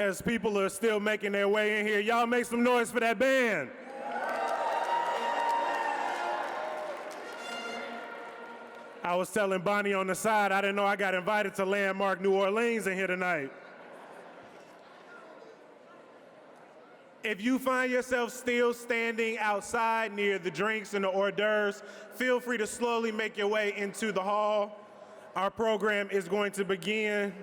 As people are still making their way in here, y'all make some noise for that band. I was telling Bonnie on the side, I didn't know I got invited to Landmark New Orleans in here tonight. If you find yourself still standing outside near the drinks and the hors d'oeuvres, feel free to slowly make your way into the hall. Our program is going to begin.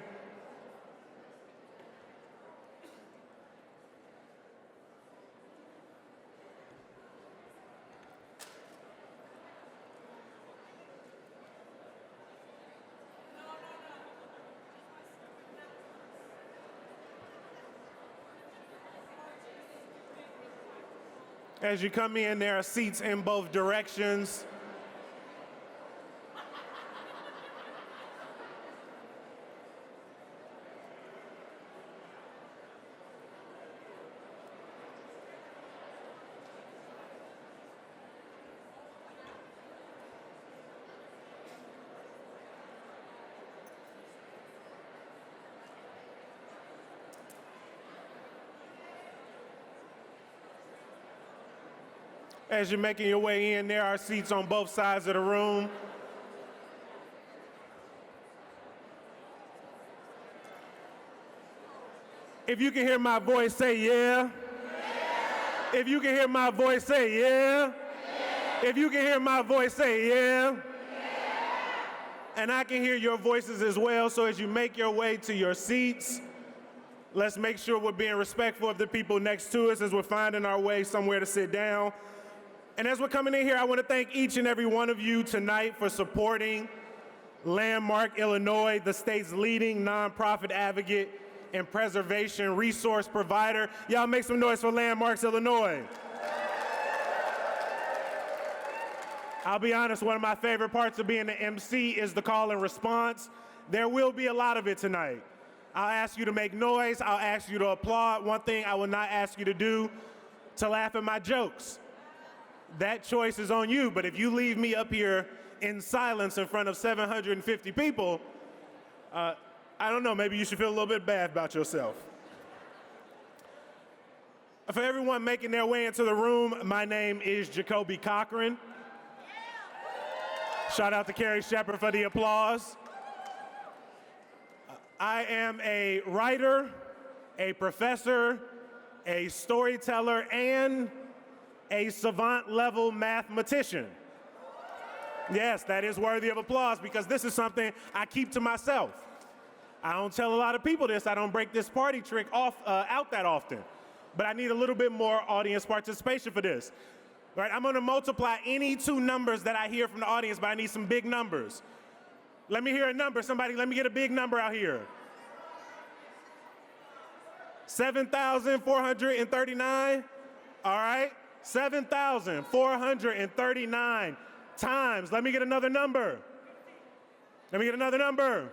As you come in, there are seats in both directions. As you're making your way in, there are seats on both sides of the room. If you can hear my voice, say yeah. Yeah. If you can hear my voice, say yeah. Yeah. If you can hear my voice, say yeah. Yeah. And I can hear your voices as well, so as you make your way to your seats, let's make sure we're being respectful of the people next to us as we're finding our way somewhere to sit down. And as we're coming in here, I want to thank each and every one of you tonight for supporting Landmark Illinois, the state's leading nonprofit advocate and preservation resource provider. Y'all make some noise for Landmarks Illinois. I'll be honest, one of my favorite parts of being the MC is the call and response. There will be a lot of it tonight. I'll ask you to make noise. I'll ask you to applaud. One thing I will not ask you to do, to laugh at my jokes. That choice is on you, but if you leave me up here in silence in front of 750 people, I don't know, maybe you should feel a little bit bad about yourself. For everyone making their way into the room, my name is Jacoby Cochran. Shout out to Carrie Shepard for the applause. I am a writer, a professor, a storyteller, and a savant-level mathematician. Yes, that is worthy of applause because this is something I keep to myself. I don't tell a lot of people this. I don't break this party trick out that often. But I need a little bit more audience participation for this. Right, I'm gonna multiply any two numbers that I hear from the audience, but I need some big numbers. Let me hear a number. Somebody, let me get a big number out here. 7,439. All right. 7,439 times. Let me get another number. Let me get another number.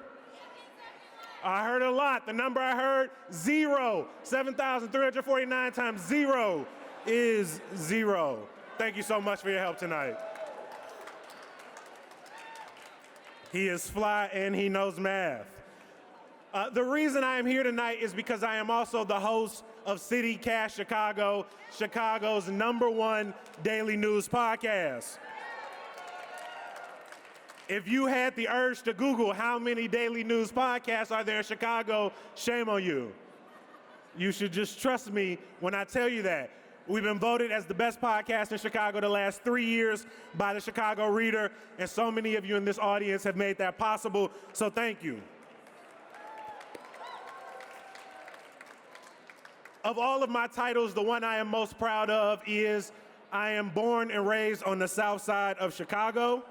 I heard a lot. The number I heard, 0. 7,349 times 0 is 0. Thank you so much for your help tonight. He is fly and he knows math. The reason I am here tonight is because I am also the host of City Cast Chicago, Chicago's #1 daily news podcast. If you had the urge to Google how many daily news podcasts are there in Chicago, shame on you. You should just trust me when I tell you that. We've been voted as the best podcast in Chicago the last 3 years by the Chicago Reader, and so many of you in this audience have made that possible, so thank you. Of all of my titles, the one I am most proud of is I am born and raised on the south side of Chicago.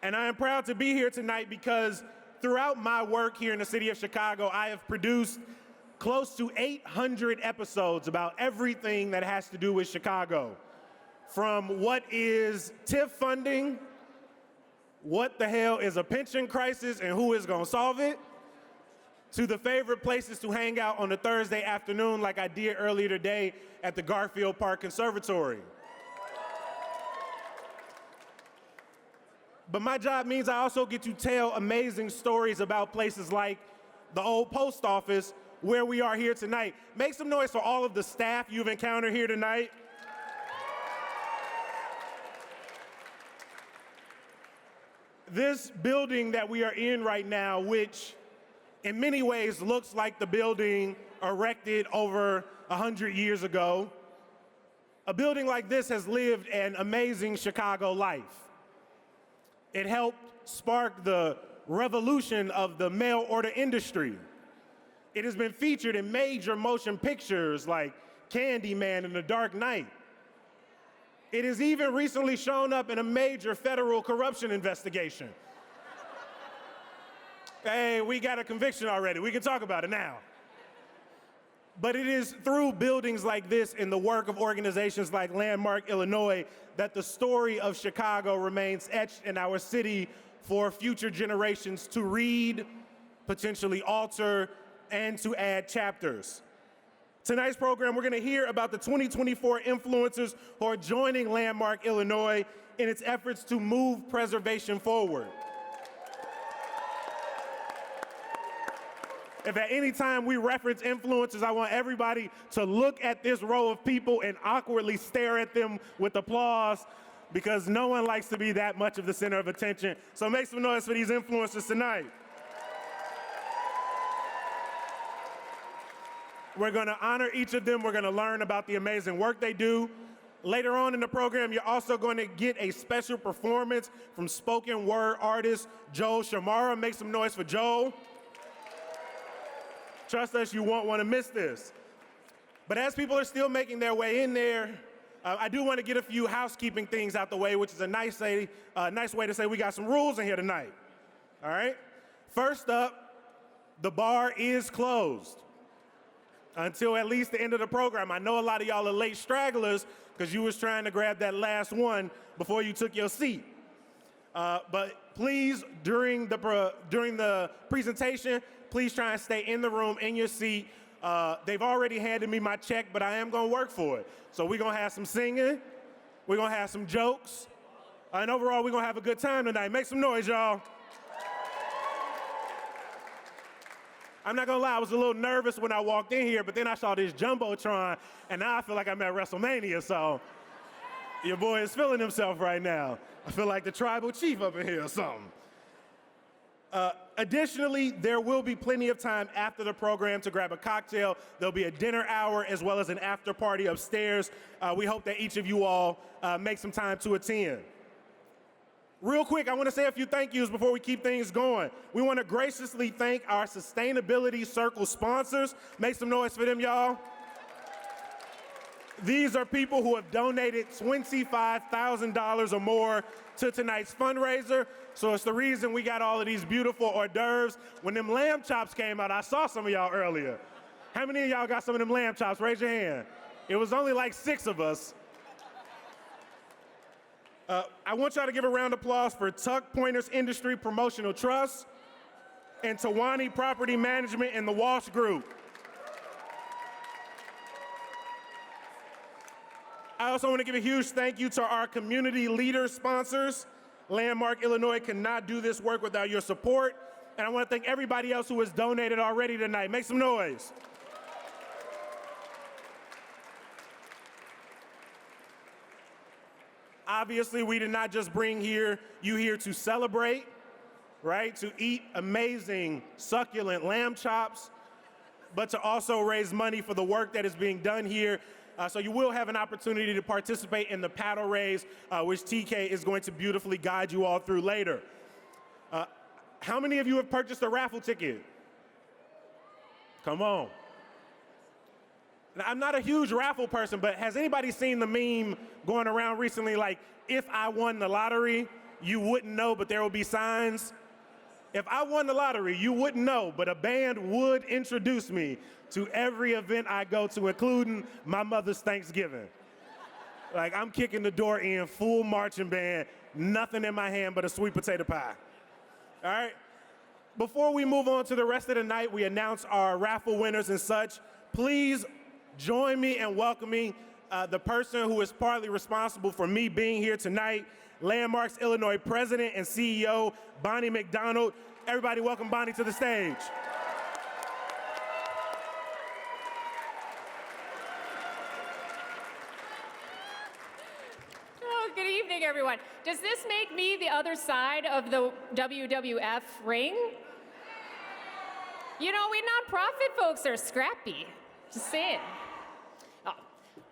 And I am proud to be here tonight because throughout my work here in the city of Chicago, I have produced close to 800 episodes about everything that has to do with Chicago. From what is TIF funding, what the hell is a pension crisis and who is gonna solve it, to the favorite places to hang out on a Thursday afternoon like I did earlier today at the Garfield Park Conservatory. But my job means I also get to tell amazing stories about places like the old post office where we are here tonight. Make some noise for all of the staff you've encountered here tonight. This building that we are in right now, which in many ways looks like the building erected over 100 years ago, a building like this has lived an amazing Chicago life. It helped spark the revolution of the mail order industry. It has been featured in major motion pictures like Candyman and The Dark Knight. It has even recently shown up in a major federal corruption investigation. Hey, we got a conviction already. We can talk about it now. But it is through buildings like this and the work of organizations like Landmark Illinois that the story of Chicago remains etched in our city for future generations to read, potentially alter, and to add chapters. Tonight's program, we're going to hear about the 2024 influencers who are joining Landmark Illinois in its efforts to move preservation forward. If at any time we reference influencers, I want everybody to look at this row of people and awkwardly stare at them with applause, because no one likes to be that much of the center of attention. So make some noise for these influencers tonight. We're going to honor each of them. We're going to learn about the amazing work they do. Later on in the program, you're also going to get a special performance from spoken word artist Joel Chmara. Make some noise for Joel. Trust us, you won't want to miss this. But as people are still making their way in there, I do want to get a few housekeeping things out the way, which is a nice way to say we got some rules in here tonight. All right? First up, the bar is closed until at least the end of the program. I know a lot of y'all are late stragglers because you was trying to grab that last one before you took your seat. But please, during the presentation, please try and stay in the room, in your seat. They've already handed me my check, but I am going to work for it. So we're going to have some singing. We're going to have some jokes. And overall, we're going to have a good time tonight. Make some noise, y'all. I'm not going to lie, I was a little nervous when I walked in here, but then I saw this Jumbotron, and now I feel like I'm at WrestleMania, so your boy is feeling himself right now. I feel like the tribal chief up in here or something. Additionally, there will be plenty of time after the program to grab a cocktail. There'll be a dinner hour as well as an after party upstairs. We hope that each of you all make some time to attend. Real quick, I want to say a few thank yous before we keep things going. We want to graciously thank our Sustainability Circle sponsors. Make some noise for them, y'all. These are people who have donated $25,000 or more to tonight's fundraiser. So it's the reason we got all of these beautiful hors d'oeuvres. When them lamb chops came out, I saw some of y'all earlier. How many of y'all got some of them lamb chops? Raise your hand. It was only like 6 of us. I want y'all to give a round of applause for Tuck Pointers Industry Promotional Trust and Tawani Property Management and the Walsh Group. I also want to give a huge thank you to our community leader sponsors. Landmark Illinois cannot do this work without your support. And I want to thank everybody else who has donated already tonight. Make some noise. Obviously, we did not just bring you here to celebrate, right? To eat amazing, succulent lamb chops, but to also raise money for the work that is being done here. So you will have an opportunity to participate in the paddle race, which TK is going to beautifully guide you all through later. How many of you have purchased a raffle ticket? Come on. Now, I'm not a huge raffle person, but has anybody seen the meme going around recently, like, if I won the lottery, you wouldn't know, but there will be signs? If I won the lottery, you wouldn't know, but a band would introduce me to every event I go to, including my mother's Thanksgiving. Like, I'm kicking the door in, full marching band, nothing in my hand but a sweet potato pie. All right? Before we move on to the rest of the night, we announce our raffle winners and such. Please join me in welcoming the person who is partly responsible for me being here tonight. Landmarks Illinois President and CEO, Bonnie McDonald. Everybody welcome Bonnie to the stage. Good evening, everyone. Does this make me the other side of the WWF ring? You know, we nonprofit folks are scrappy. Just saying. Oh,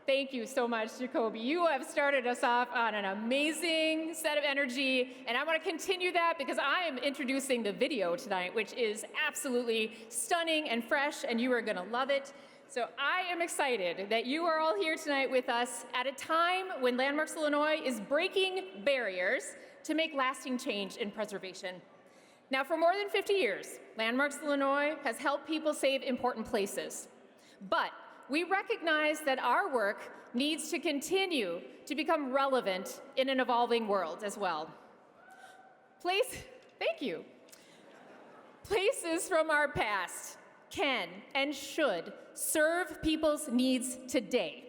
thank you so much, Jacoby. You have started us off on an amazing set of energy, and I want to continue that because I am introducing the video tonight, which is absolutely stunning and fresh, and you are going to love it. So I am excited that you are all here tonight with us at a time when Landmarks Illinois is breaking barriers to make lasting change in preservation. Now, for more than 50 years, Landmarks Illinois has helped people save important places. But we recognize that our work needs to continue to become relevant in an evolving world as well. Thank you. Places from our past can and should serve people's needs today.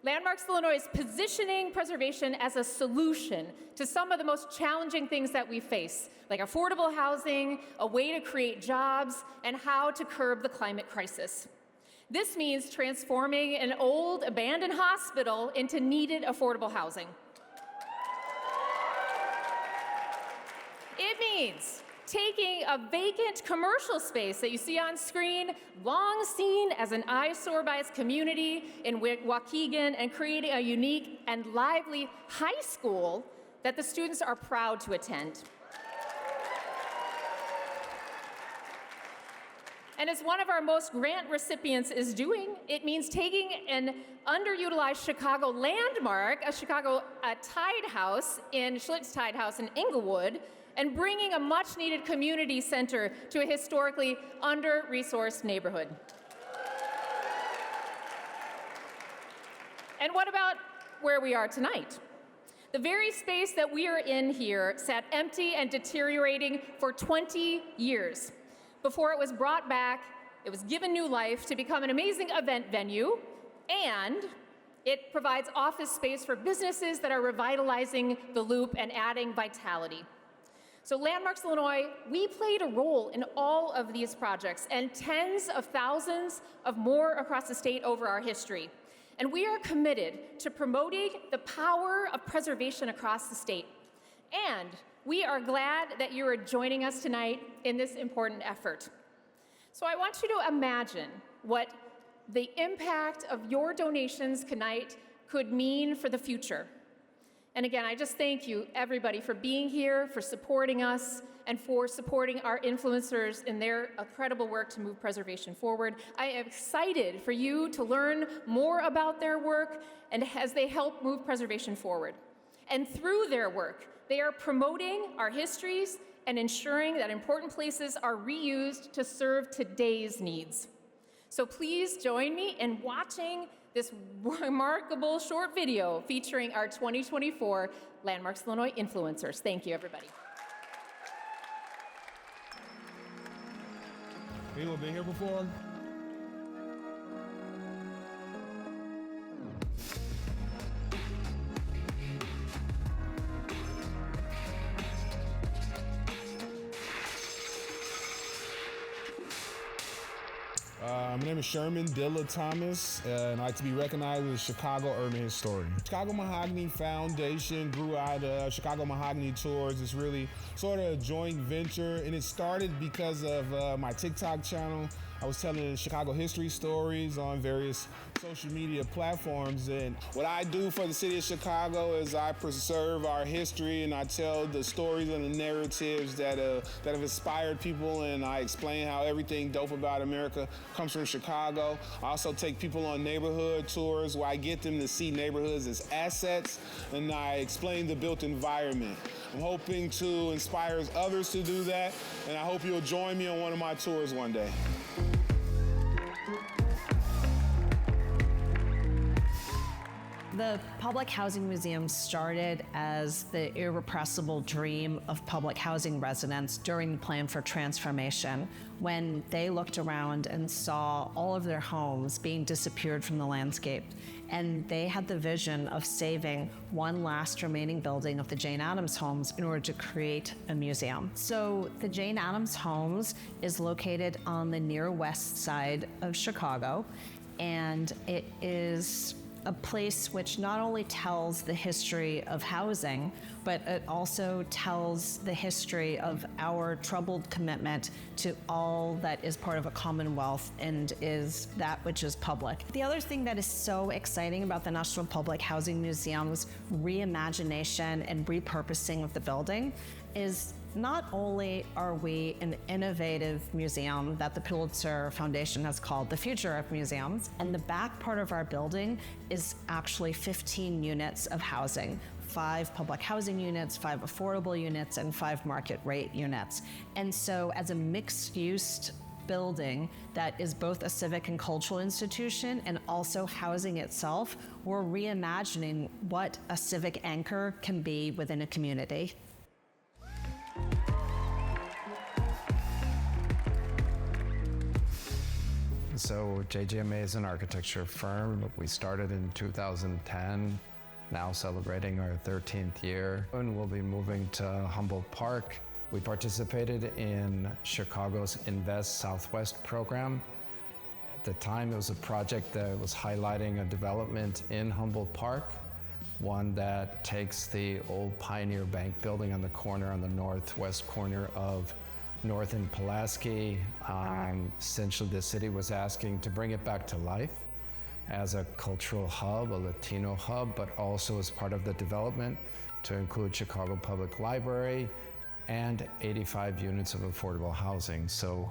Landmarks Illinois is positioning preservation as a solution to some of the most challenging things that we face, like affordable housing, a way to create jobs, and how to curb the climate crisis. This means transforming an old, abandoned hospital into needed affordable housing. It means taking a vacant commercial space that you see on screen, long seen as an eyesore by its community in Waukegan, and creating a unique and lively high school that the students are proud to attend. And as one of our most grant recipients is doing, it means taking an underutilized Chicago landmark, a Tide House in Schlitz Tide House in Inglewood, and bringing a much-needed community center to a historically under-resourced neighborhood. And what about where we are tonight? The very space that we are in here sat empty and deteriorating for 20 years. Before it was brought back, it was given new life to become an amazing event venue, and it provides office space for businesses that are revitalizing the loop and adding vitality. So Landmarks Illinois, we played a role in all of these projects and tens of thousands of more across the state over our history. And we are committed to promoting the power of preservation across the state. And we are glad that you are joining us tonight in this important effort. So I want you to imagine what the impact of your donations tonight could mean for the future. And again, I just thank you, everybody, for being here, for supporting us, and for supporting our influencers in their incredible work to move preservation forward. I am excited for you to learn more about their work and as they help move preservation forward. And through their work, they are promoting our histories and ensuring that important places are reused to serve today's needs. So please join me in watching this remarkable short video featuring our 2024 Landmarks Illinois influencers. Thank you, everybody. Anyone been here before? My name is Sherman Dilla Thomas, and I like to be recognized as a Chicago urban historian. Chicago Mahogany Foundation grew out of Chicago Mahogany Tours. It's really sort of a joint venture, and it started because of my TikTok channel. I was telling Chicago history stories on various social media platforms, and what I do for the city of Chicago is I preserve our history and I tell the stories and the narratives that have inspired people, and I explain how everything dope about America comes from Chicago. I also take people on neighborhood tours where I get them to see neighborhoods as assets, and I explain the built environment. I'm hoping to inspire others to do that, and I hope you'll join me on one of my tours one day. The Public Housing Museum started as the irrepressible dream of public housing residents during the Plan for Transformation, when they looked around and saw all of their homes being disappeared from the landscape. And they had the vision of saving one last remaining building of the Jane Addams homes in order to create a museum. So the Jane Addams homes is located on the near west side of Chicago, and it is a place which not only tells the history of housing, but it also tells the history of our troubled commitment to all that is part of a commonwealth and is that which is public. The other thing that is so exciting about the National Public Housing Museum's reimagination and repurposing of the building is not only are we an innovative museum that the Pulitzer Foundation has called the future of museums, and the back part of our building is actually 15 units of housing. 5 public housing units, 5 affordable units, and 5 market rate units. And so as a mixed-use building that is both a civic and cultural institution and also housing itself, we're reimagining what a civic anchor can be within a community. So JGMA is an architecture firm. We started in 2010, now celebrating our 13th year, and we'll be moving to Humboldt Park. We participated in Chicago's Invest Southwest program. At the time, it was a project that was highlighting a development in Humboldt Park, one that takes the old Pioneer Bank building on the corner, on the northwest corner of North and Pulaski. Essentially, the city was asking to bring it back to life as a cultural hub, a Latino hub, but also as part of the development to include Chicago Public Library and 85 units of affordable housing. So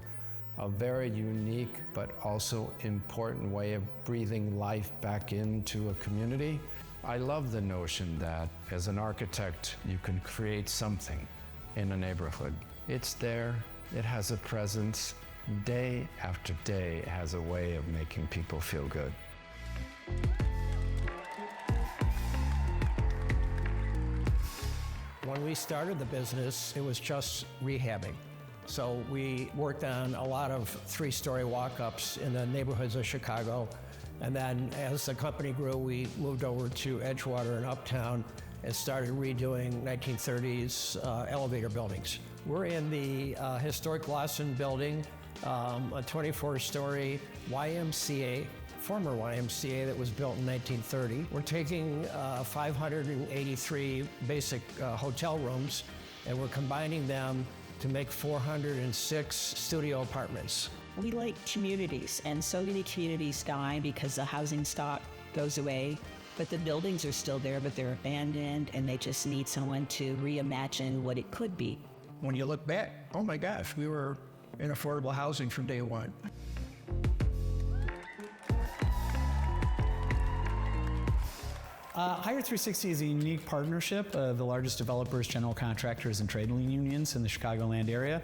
a very unique but also important way of breathing life back into a community. I love the notion that as an architect, you can create something in a neighborhood. It's there, it has a presence. Day after day, it has a way of making people feel good. When we started the business, it was just rehabbing. So we worked on a lot of 3-story walk-ups in the neighborhoods of Chicago. And then as the company grew, we moved over to Edgewater and Uptown and started redoing 1930s elevator buildings. We're in the historic Lawson building, a 24-story YMCA, former YMCA that was built in 1930. We're taking 583 basic hotel rooms and we're combining them to make 406 studio apartments. We like communities, and so many communities die because the housing stock goes away. But the buildings are still there, but they're abandoned, and they just need someone to reimagine what it could be. When you look back, oh my gosh, we were in affordable housing from day one. Hire 360 is a unique partnership of the largest developers, general contractors, and trade unions in the Chicagoland area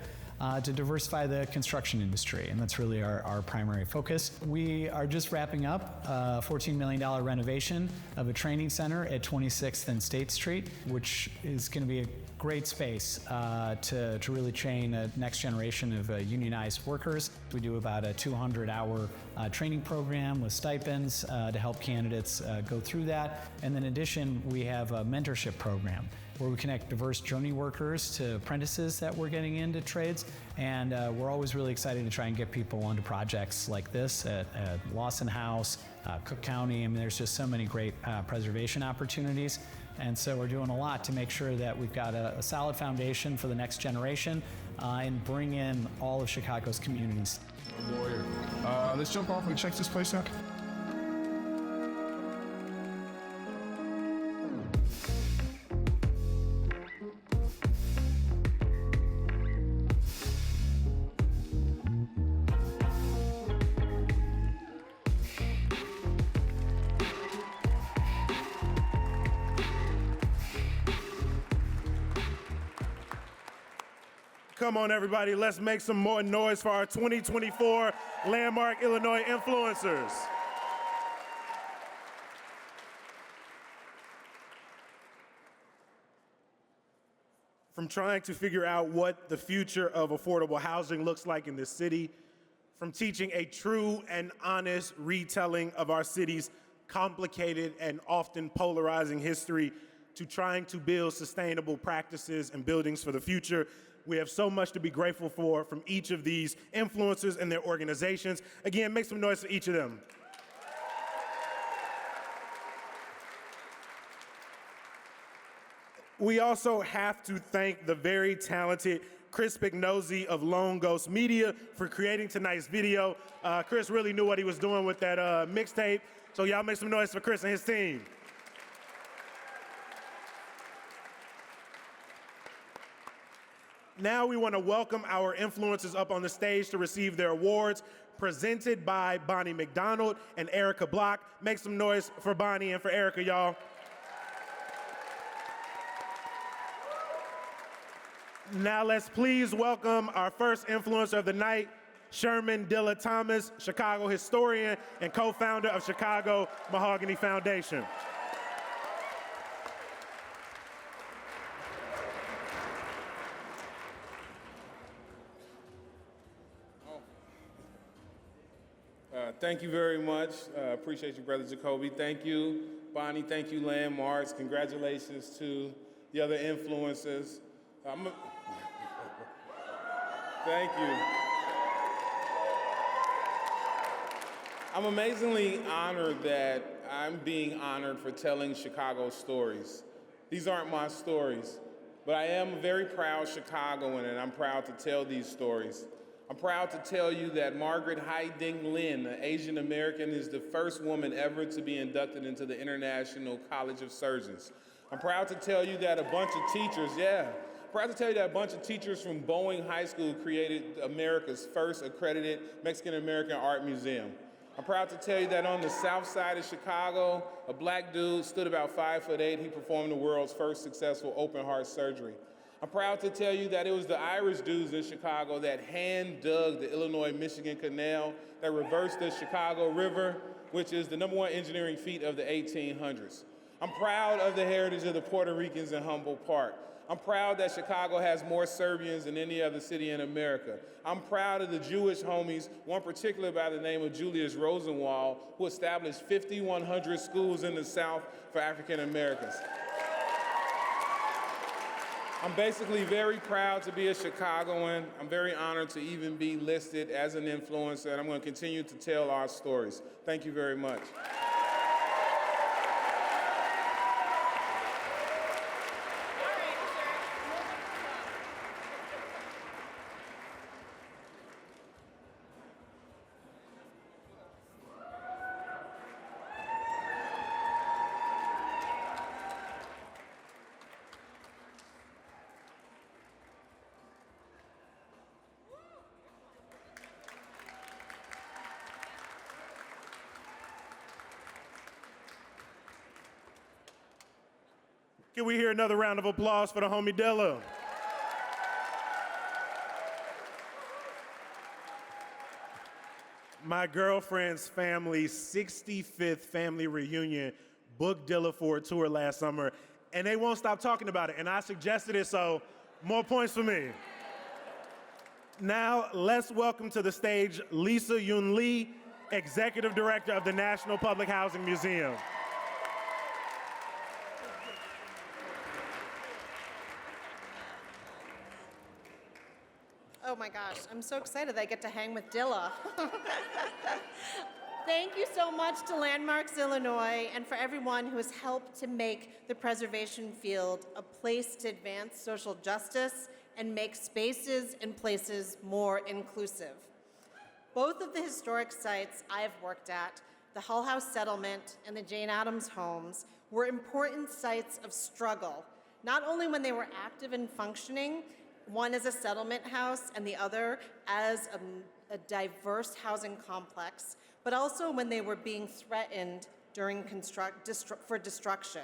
to diversify the construction industry, and that's really our primary focus. We are just wrapping up a $14 million renovation of a training center at 26th and State Street, which is going to be a great space to really train a next generation of unionized workers. We do about a 200-hour training program with stipends to help candidates go through that. And in addition, we have a mentorship program where we connect diverse journey workers to apprentices that we're getting into trades. And we're always really excited to try and get people onto projects like this at Lawson House, Cook County. I mean, there's just so many great preservation opportunities. And so we're doing a lot to make sure that we've got a solid foundation for the next generation and bring in all of Chicago's communities. Lawyer. Let's jump off and check this place out. Come on, everybody, let's make some more noise for our 2024 Landmark Illinois Influencers. from trying to figure out what the future of affordable housing looks like in this city, from teaching a true and honest retelling of our city's complicated and often polarizing history, to trying to build sustainable practices and buildings for the future. We have so much to be grateful for from each of these influencers and their organizations. Again, make some noise for each of them. We also have to thank the very talented Chris Pignosi of Lone Ghost Media for creating tonight's video. Chris really knew what he was doing with that mixtape, so y'all make some noise for Chris and his team. Now we want to welcome our influencers up on the stage to receive their awards, presented by Bonnie McDonald and Erica Block. Make some noise for Bonnie and for Erica, y'all. Now let's please welcome our first influencer of the night, Sherman Dilla Thomas, Chicago historian and co-founder of Chicago Mahogany Foundation. Thank you very much. Appreciate you, Brother Jacoby. Thank you, Bonnie. Thank you, Landmarks. Congratulations to the other influencers. Thank you. I'm amazingly honored that I'm being honored for telling Chicago stories. These aren't my stories, but I am a very proud Chicagoan, and I'm proud to tell these stories. I'm proud to tell you that Margaret Haiding Lin, an Asian American, is the first woman ever to be inducted into the International College of Surgeons. I'm proud to tell you that a bunch of teachers, from Boeing High School created America's first accredited Mexican-American art museum. I'm proud to tell you that on the south side of Chicago, a black dude stood about 5'8". He performed the world's first successful open heart surgery. I'm proud to tell you that it was the Irish dudes in Chicago that hand-dug the Illinois-Michigan Canal that reversed the Chicago River, which is the #1 engineering feat of the 1800s. I'm proud of the heritage of the Puerto Ricans in Humboldt Park. I'm proud that Chicago has more Serbians than any other city in America. I'm proud of the Jewish homies, one particular by the name of Julius Rosenwald, who established 5,100 schools in the South for African Americans. I'm basically very proud to be a Chicagoan. I'm very honored to even be listed as an influencer, and I'm going to continue to tell our stories. Thank you very much. Can we hear another round of applause for the homie Dilla? My girlfriend's family's 65th family reunion booked Dilla for a tour last summer, and they won't stop talking about it, and I suggested it, so more points for me. Now, let's welcome to the stage Lisa Yoon Lee, Executive Director of the National Public Housing Museum. Oh my gosh, I'm so excited that I get to hang with Dilla. Thank you so much to Landmarks Illinois and for everyone who has helped to make the preservation field a place to advance social justice and make spaces and places more inclusive. Both of the historic sites I have worked at, the Hull House Settlement and the Jane Addams Homes, were important sites of struggle, not only when they were active and functioning, one as a settlement house and the other as a diverse housing complex, but also when they were being threatened during for destruction.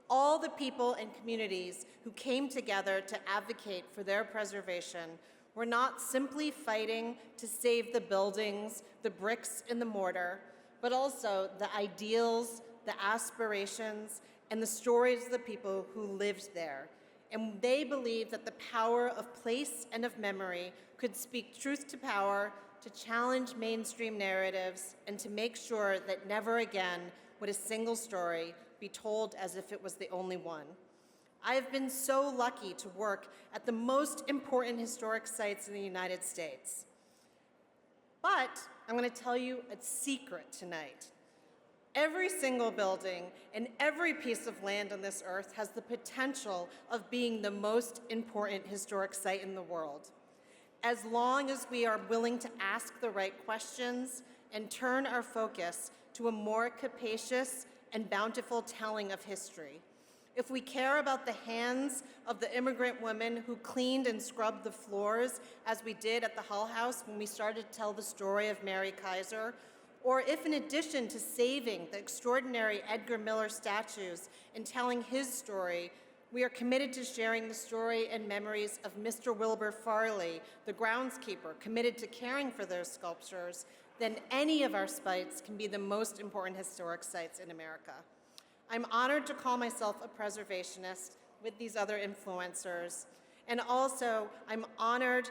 All the people and communities who came together to advocate for their preservation were not simply fighting to save the buildings, the bricks and the mortar, but also the ideals, the aspirations, and the stories of the people who lived there. and they believe that the power of place and of memory could speak truth to power, to challenge mainstream narratives, and to make sure that never again would a single story be told as if it was the only one. I have been so lucky to work at the most important historic sites in the United States. But I'm going to tell you a secret tonight. Every single building and every piece of land on this earth has the potential of being the most important historic site in the world, as long as we are willing to ask the right questions and turn our focus to a more capacious and bountiful telling of history. If we care about the hands of the immigrant women who cleaned and scrubbed the floors, as we did at the Hull House when we started to tell the story of Mary Kaiser, or if in addition to saving the extraordinary Edgar Miller statues and telling his story, we are committed to sharing the story and memories of Mr. Wilbur Farley, the groundskeeper, committed to caring for those sculptures, then any of our sites can be the most important historic sites in America. I'm honored to call myself a preservationist with these other influencers, and also I'm honored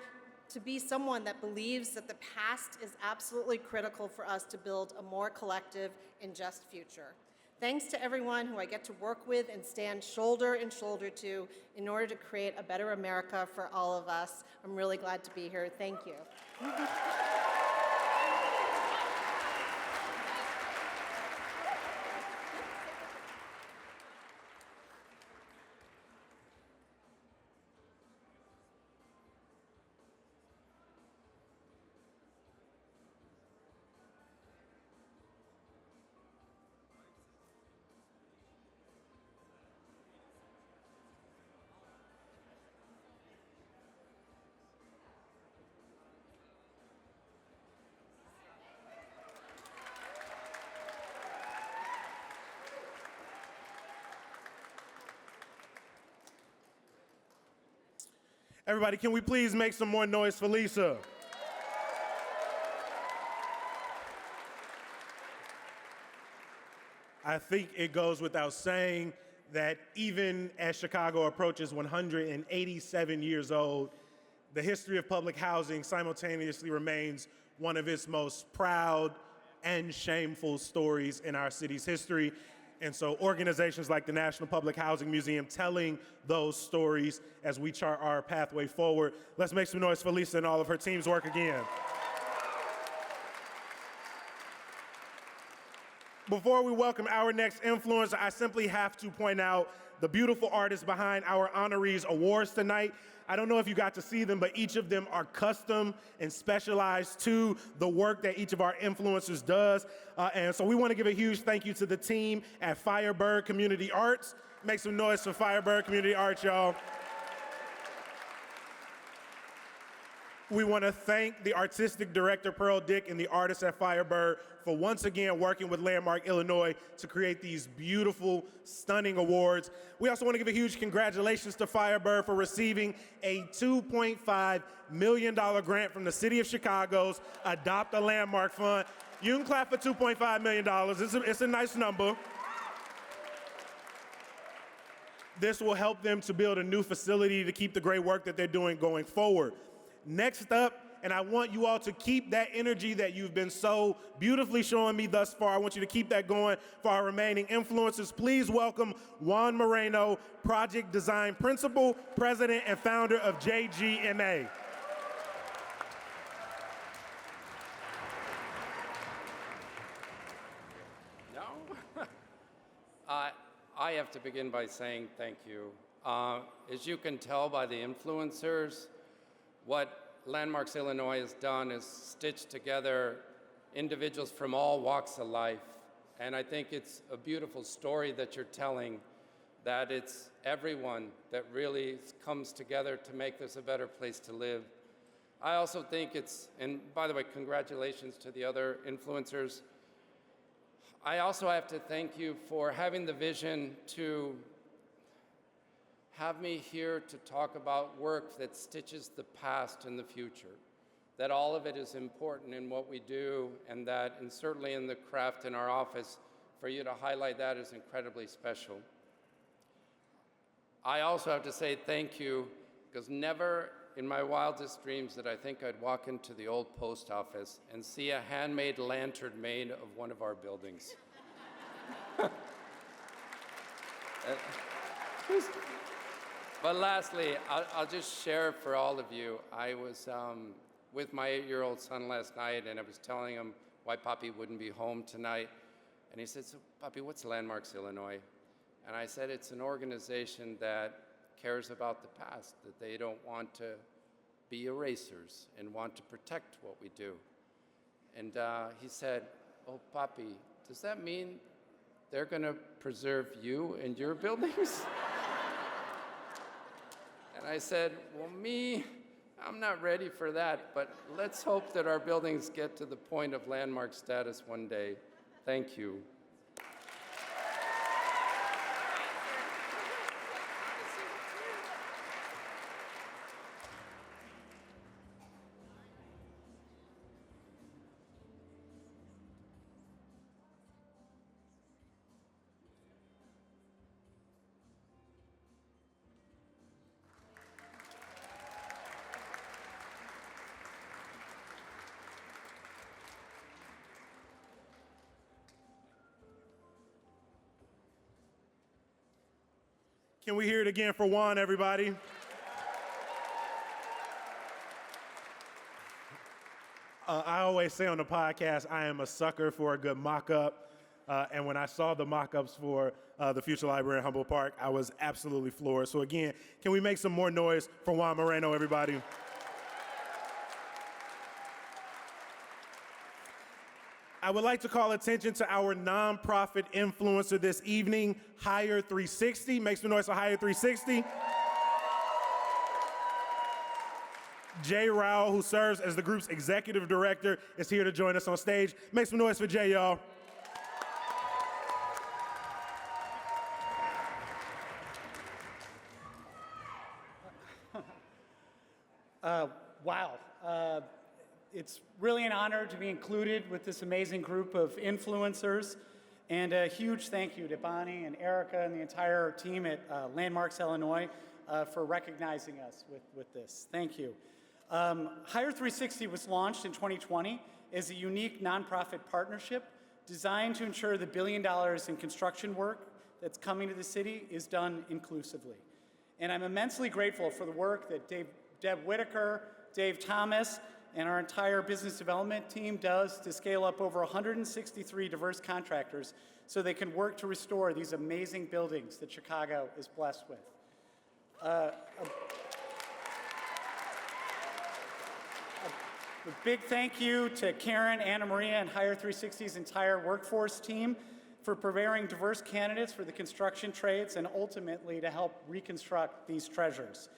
to be someone that believes that the past is absolutely critical for us to build a more collective and just future. Thanks to everyone who I get to work with and stand shoulder and shoulder to in order to create a better America for all of us. I'm really glad to be here. Thank you. Everybody, can we please make some more noise for Lisa? I think it goes without saying that even as Chicago approaches 187 years old, the history of public housing simultaneously remains one of its most proud and shameful stories in our city's history. And so organizations like the National Public Housing Museum telling those stories as we chart our pathway forward. Let's make some noise for Lisa and all of her team's work again. Before we welcome our next influencer, I simply have to point out the beautiful artists behind our honorees awards tonight. I don't know if you got to see them, but each of them are custom and specialized to the work that each of our influencers does. And so we want to give a huge thank you to the team at Firebird Community Arts. Make some noise for Firebird Community Arts, y'all. We want to thank the artistic director, Pearl Dick, and the artists at Firebird for once again working with Landmark Illinois to create these beautiful, stunning awards. We also want to give a huge congratulations to Firebird for receiving a $2.5 million grant from the City of Chicago's Adopt a Landmark Fund. You can clap for $2.5 million. It's a nice number. This will help them to build a new facility to keep the great work that they're doing going forward. Next up, and I want you all to keep that energy that you've been so beautifully showing me thus far. I want you to keep that going for our remaining influencers. Please welcome Juan Moreno, Project Design Principal, President, and founder of JGMA. No? I have to begin by saying thank you. As you can tell by the influencers, what Landmarks Illinois has done is stitched together individuals from all walks of life. And I think it's a beautiful story that you're telling, that it's everyone that really comes together to make this a better place to live. I also think it's, and by the way, congratulations to the other influencers. I also have to thank you for having the vision to have me here to talk about work that stitches the past and the future, that all of it is important in what we do, and that, and certainly in the craft in our office, for you to highlight that is incredibly special. I also have to say thank you, because never in my wildest dreams did I think I'd walk into the old post office and see a handmade lantern made of one of our buildings. But lastly, I'll just share for all of you, I was with my 8-year-old son last night, and I was telling him why Papi wouldn't be home tonight. And he said, "So, Papi, what's Landmarks Illinois?" And I said, it's an organization that cares about the past, that they don't want to be erasers and want to protect what we do. And he said, "Oh, Papi, does that mean they're going to preserve you and your buildings?" And I said, "Well, I'm not ready for that, but let's hope that our buildings get to the point of landmark status one day. Thank you." Can we hear it again for Juan, everybody? I always say on the podcast, I am a sucker for a good mock-up. And when I saw the mock-ups for the Future Library in Humboldt Park, I was absolutely floored. So again, can we make some more noise for Juan Moreno, everybody? I would like to call attention to our nonprofit influencer this evening, Hire 360. Make some noise for Hire 360. Jay Rao, who serves as the group's executive director, is here to join us on stage. Make some noise for Jay, y'all. Wow. It's really an honor to be included with this amazing group of influencers. And a huge thank you to Bonnie and Erica and the entire team at Landmarks Illinois for recognizing us with this. Thank you. Hire 360 was launched in 2020 as a unique nonprofit partnership designed to ensure the $1 billion in construction work that's coming to the city is done inclusively. And I'm immensely grateful for the work that Deb Whitaker, Dave Thomas, and our entire business development team does to scale up over 163 diverse contractors so they can work to restore these amazing buildings that Chicago is blessed with. A big thank you to Karen, Anna Maria, and Hire 360's entire workforce team for preparing diverse candidates for the construction trades and ultimately to help reconstruct these treasures.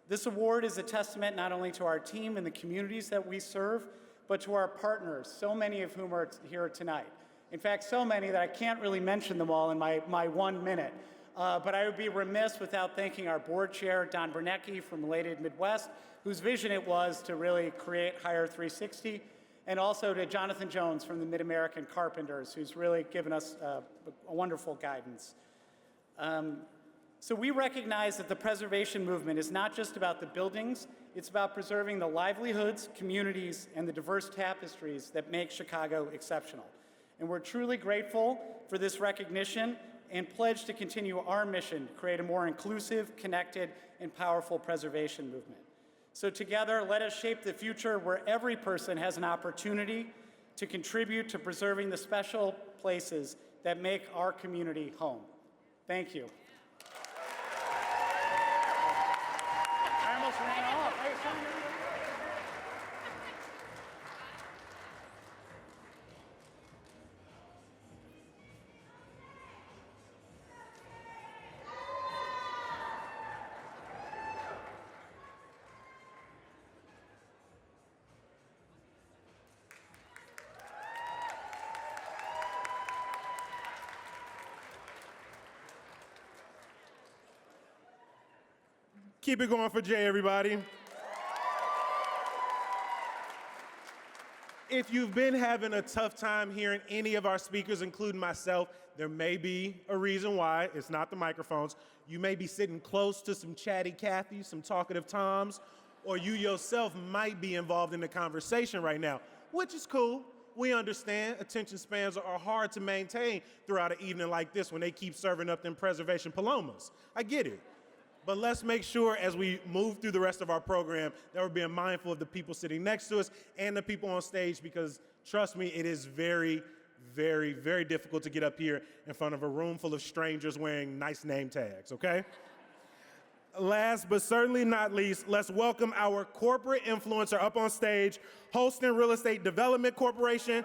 This award is a testament not only to our team and the communities that we serve, but to our partners, so many of whom are here tonight. In fact, so many that I can't really mention them all in my 1 minute. But I would be remiss without thanking our board chair, Don Bernecki from Related Midwest, whose vision it was to really create Hire 360, and also to Jonathan Jones from the Mid-American Carpenters, who's really given us a wonderful guidance. So we recognize that the preservation movement is not just about the buildings, it's about preserving the livelihoods, communities, and the diverse tapestries that make Chicago exceptional. And we're truly grateful for this recognition and pledge to continue our mission to create a more inclusive, connected, and powerful preservation movement. So together, let us shape the future where every person has an opportunity to contribute to preserving the special places that make our community home. Thank you. I almost ran off. Keep it going for Jay, everybody. If you've been having a tough time hearing any of our speakers, including myself, there may be a reason why. It's not the microphones. You may be sitting close to some chatty Cathys, some talkative Toms, or you yourself might be involved in the conversation right now, which is cool. We understand attention spans are hard to maintain throughout an evening like this when they keep serving up them preservation palomas. I get it. But let's make sure as we move through the rest of our program that we're being mindful of the people sitting next to us and the people on stage, because trust me, it is very, very, very difficult to get up here in front of a room full of strangers wearing nice name tags, okay? Last but certainly not least, let's welcome our corporate influencer up on stage, Holston Real Estate Development Corporation.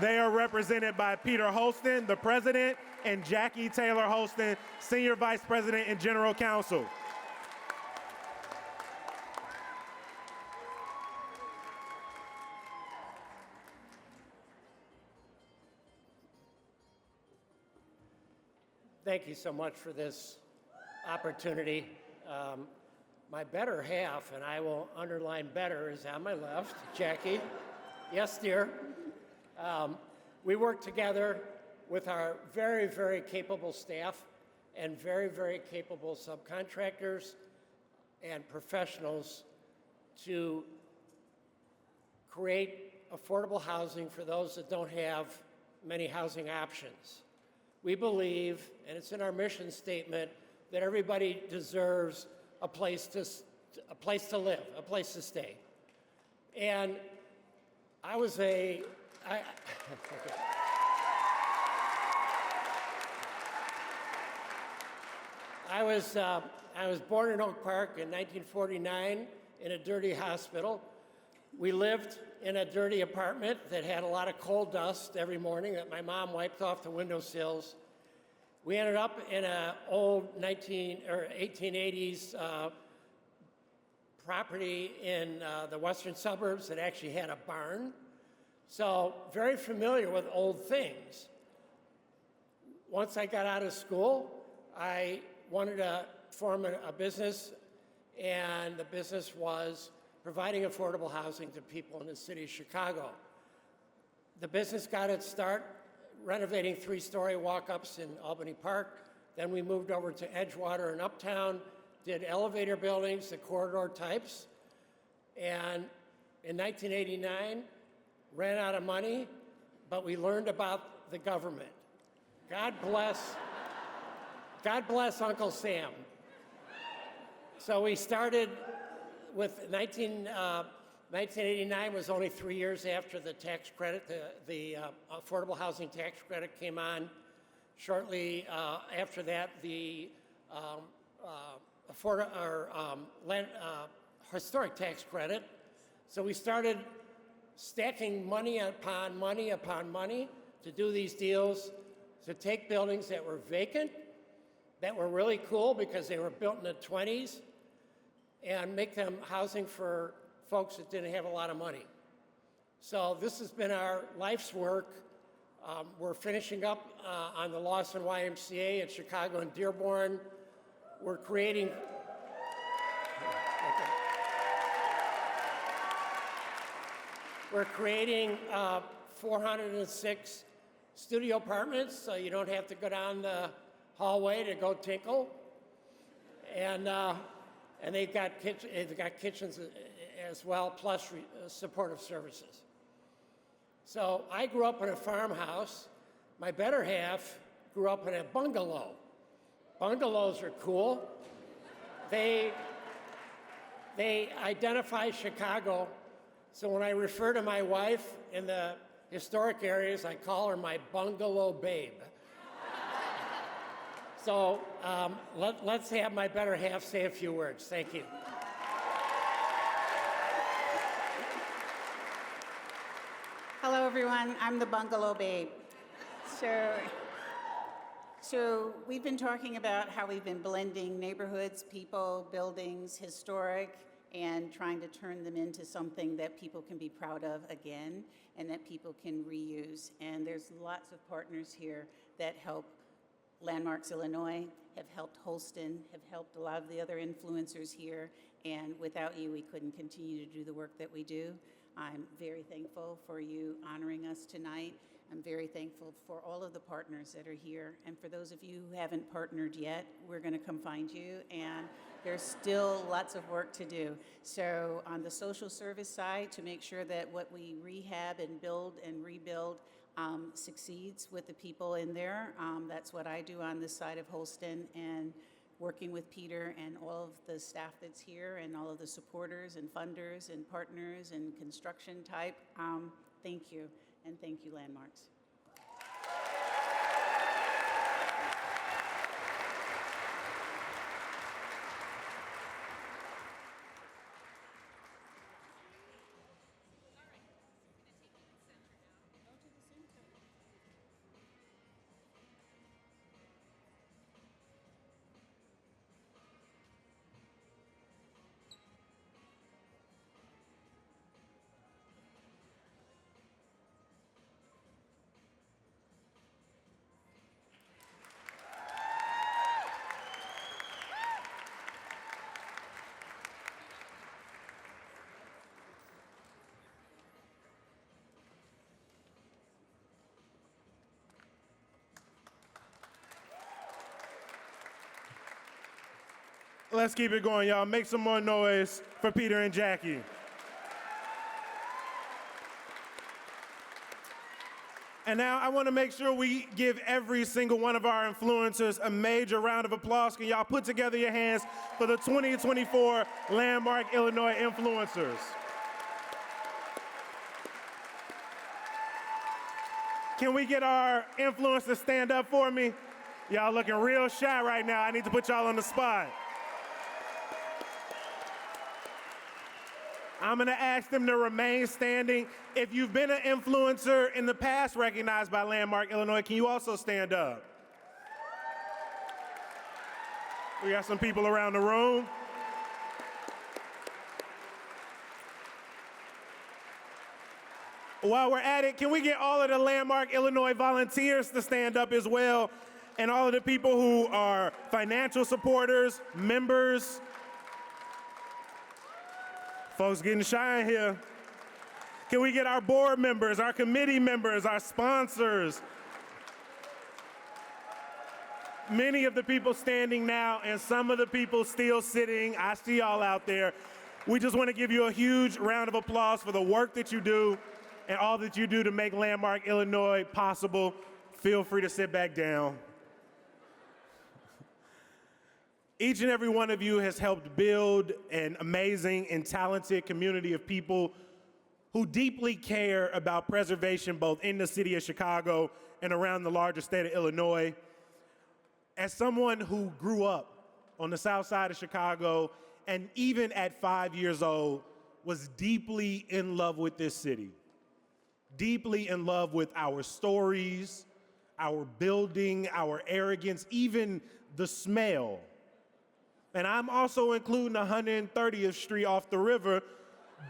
They are represented by Peter Holston, the president, and Jackie Taylor Holston, senior vice president and general counsel. Thank you so much for this opportunity. My better half, and I will underline better, is on my left, Jackie. Yes, dear. We work together with our very, very capable staff and very, very capable subcontractors and professionals to create affordable housing for those that don't have many housing options. We believe, and it's in our mission statement, that everybody deserves a place to live, a place to stay. And I was born in Oak Park in 1949 in a dirty hospital. We lived in a dirty apartment that had a lot of coal dust every morning that my mom wiped off the windowsills. We ended up in an old 1880s property in the western suburbs that actually had a barn. So very familiar with old things. Once I got out of school, I wanted to form a business, and the business was providing affordable housing to people in the city of Chicago. The business got its start renovating 3-story walk-ups in Albany Park. Then we moved over to Edgewater and Uptown, did elevator buildings, the corridor types. And in 1989, ran out of money, but we learned about the government. God bless Uncle Sam. So we started with 1989 was only 3 years after the tax credit, the affordable housing tax credit came on. Shortly after that, the historic tax credit. So we started stacking money upon money upon money to do these deals, to take buildings that were vacant, that were really cool because they were built in the 20s, and make them housing for folks that didn't have a lot of money. So this has been our life's work. We're finishing up on the Lawson YMCA at Chicago and Dearborn. We're creating 406 studio apartments, so you don't have to go down the hallway to go tinkle. And they've got kitchens as well, plus supportive services. So I grew up in a farmhouse. My better half grew up in a bungalow. Bungalows are cool. They identify Chicago. So when I refer to my wife in the historic areas, I call her my bungalow babe. So let's have my better half say a few words. Thank you. Hello, everyone. I'm the bungalow babe. So we've been talking about how we've been blending neighborhoods, people, buildings, historic, and trying to turn them into something that people can be proud of again and that people can reuse. And there's lots of partners here that help. Landmarks Illinois have helped Holston, have helped a lot of the other influencers here, And without you, we couldn't continue to do the work that we do. I'm very thankful for you honoring us tonight. I'm very thankful for all of the partners that are here. And for those of you who haven't partnered yet, we're going to come find you. And there's still lots of work to do. So on the social service side, to make sure that what we rehab and build and rebuild succeeds with the people in there, that's what I do on this side of Holston. And working with Peter and all of the staff that's here and all of the supporters and funders and partners and construction type, thank you. And thank you, Landmarks. Let's keep it going, y'all. Make some more noise for Peter and Jackie. And now I want to make sure we give every single one of our influencers a major round of applause. Can y'all put together your hands for the 2024 Landmark Illinois Influencers? Can we get our influencers to stand up for me? Y'all looking real shy right now. I need to put y'all on the spot. I'm going to ask them to remain standing. If you've been an influencer in the past recognized by Landmark Illinois, can you also stand up? We got some people around the room. While we're at it, can we get all of the Landmark Illinois volunteers to stand up as well? And all of the people who are financial supporters, members. Folks getting shy in here. Can we get our board members, our committee members, our sponsors? Many of the people standing now and some of the people still sitting. I see y'all out there. We just want to give you a huge round of applause for the work that you do and all that you do to make Landmark Illinois possible. Feel free to sit back down. Each and every one of you has helped build an amazing and talented community of people who deeply care about preservation both in the city of Chicago and around the larger state of Illinois. As someone who grew up on the south side of Chicago and even at 5 years old was deeply in love with this city, deeply in love with our stories, our building, our arrogance, even the smell. And I'm also including 130th Street off the river,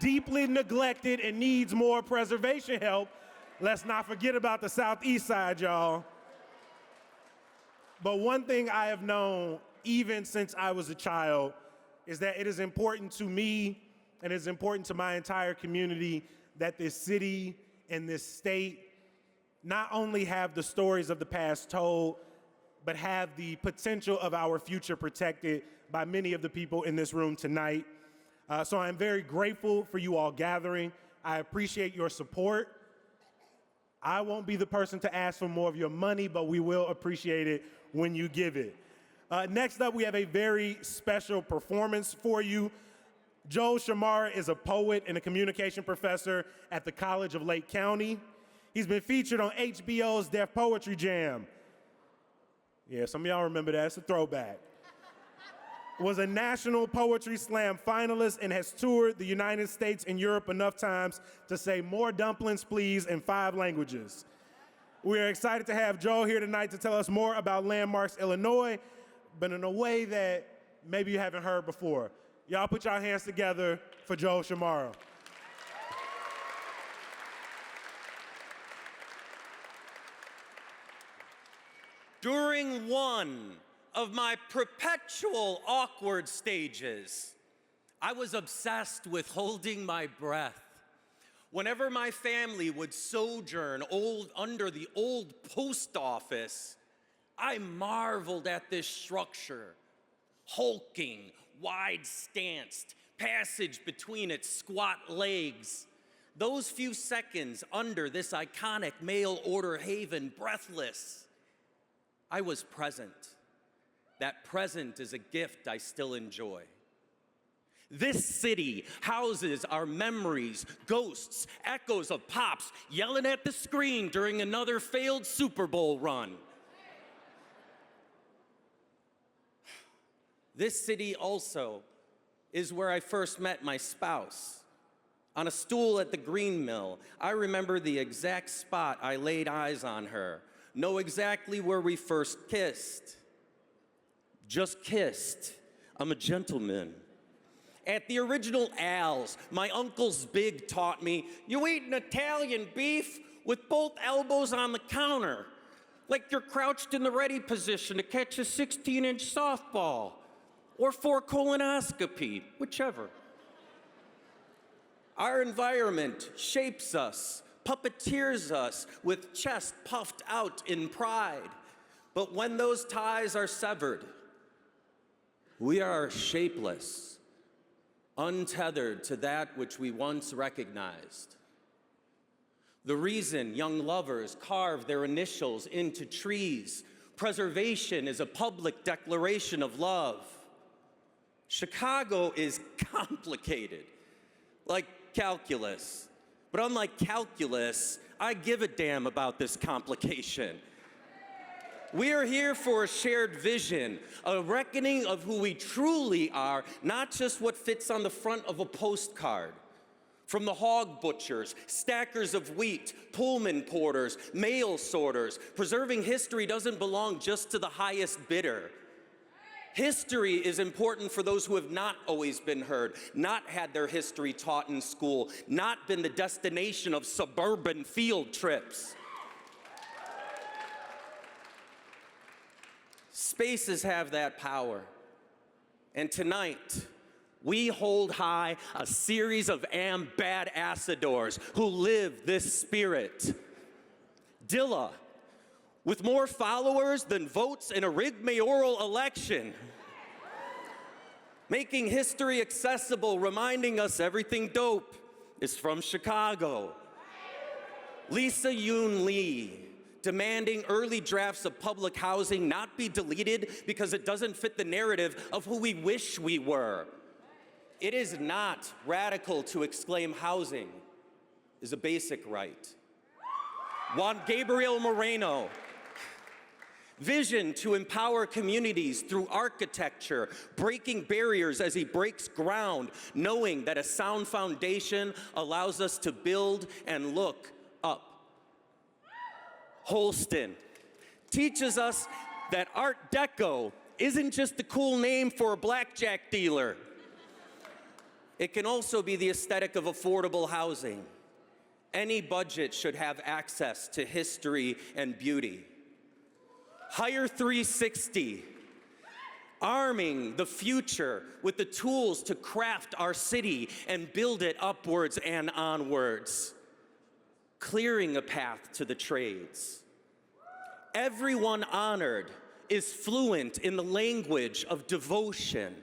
deeply neglected and needs more preservation help. Let's not forget about the southeast side, y'all. But one thing I have known, even since I was a child, is that it is important to me and it's important to my entire community that this city and this state not only have the stories of the past told, but have the potential of our future protected by many of the people in this room tonight. So I'm very grateful for you all gathering. I appreciate your support. I won't be the person to ask for more of your money, but we will appreciate it when you give it. Next up, we have a very special performance for you. Joel Chmara is a poet and a communication professor at the College of Lake County. He's been featured on HBO's Def Poetry Jam. Yeah, some of y'all remember that. It's a throwback. Was a National Poetry Slam finalist and has toured the United States and Europe enough times to say more dumplings, please, in 5 languages. We are excited to have Joel here tonight to tell us more about Landmarks Illinois, but in a way that maybe you haven't heard before. Y'all put your hands together for Joel Chmara. During one of my perpetual awkward stages, I was obsessed with holding my breath. Whenever my family would sojourn under the old post office, I marveled at this structure. Hulking, wide-stanced, passage between its squat legs. Those few seconds under this iconic mail-order haven, breathless. I was present. That present is a gift I still enjoy. This city houses our memories, ghosts, echoes of Pops yelling at the screen during another failed Super Bowl run. This city also is where I first met my spouse. On a stool at the Green Mill, I remember the exact spot I laid eyes on her, know exactly where we first kissed. Just kissed. I'm a gentleman. At the original Al's, my Uncle's Big taught me, you eat an Italian beef with both elbows on the counter, like you're crouched in the ready position to catch a 16-inch softball, or for colonoscopy, whichever. Our environment shapes us, puppeteers us with chest puffed out in pride. But when those ties are severed, we are shapeless, untethered to that which we once recognized. The reason young lovers carve their initials into trees, preservation is a public declaration of love. Chicago is complicated, like calculus. But unlike calculus, I give a damn about this complication. We are here for a shared vision, a reckoning of who we truly are, not just what fits on the front of a postcard. From the hog butchers, stackers of wheat, Pullman porters, mail sorters, preserving history doesn't belong just to the highest bidder. History is important for those who have not always been heard, not had their history taught in school, not been the destination of suburban field trips. Spaces have that power. And tonight, we hold high a series of ambassadors who live this spirit. Dilla, with more followers than votes in a rigged mayoral election. Making history accessible, reminding us everything dope is from Chicago. Lisa Yoon Lee, demanding early drafts of public housing not be deleted because it doesn't fit the narrative of who we wish we were. It is not radical to exclaim housing is a basic right. Juan Gabriel Moreno, vision to empower communities through architecture, breaking barriers as he breaks ground, knowing that a sound foundation allows us to build and look up. Holston teaches us that Art Deco isn't just a cool name for a blackjack dealer. It can also be the aesthetic of affordable housing. Any budget should have access to history and beauty. Hire 360, arming the future with the tools to craft our city and build it upwards and onwards. Clearing a path to the trades. Everyone honored is fluent in the language of devotion.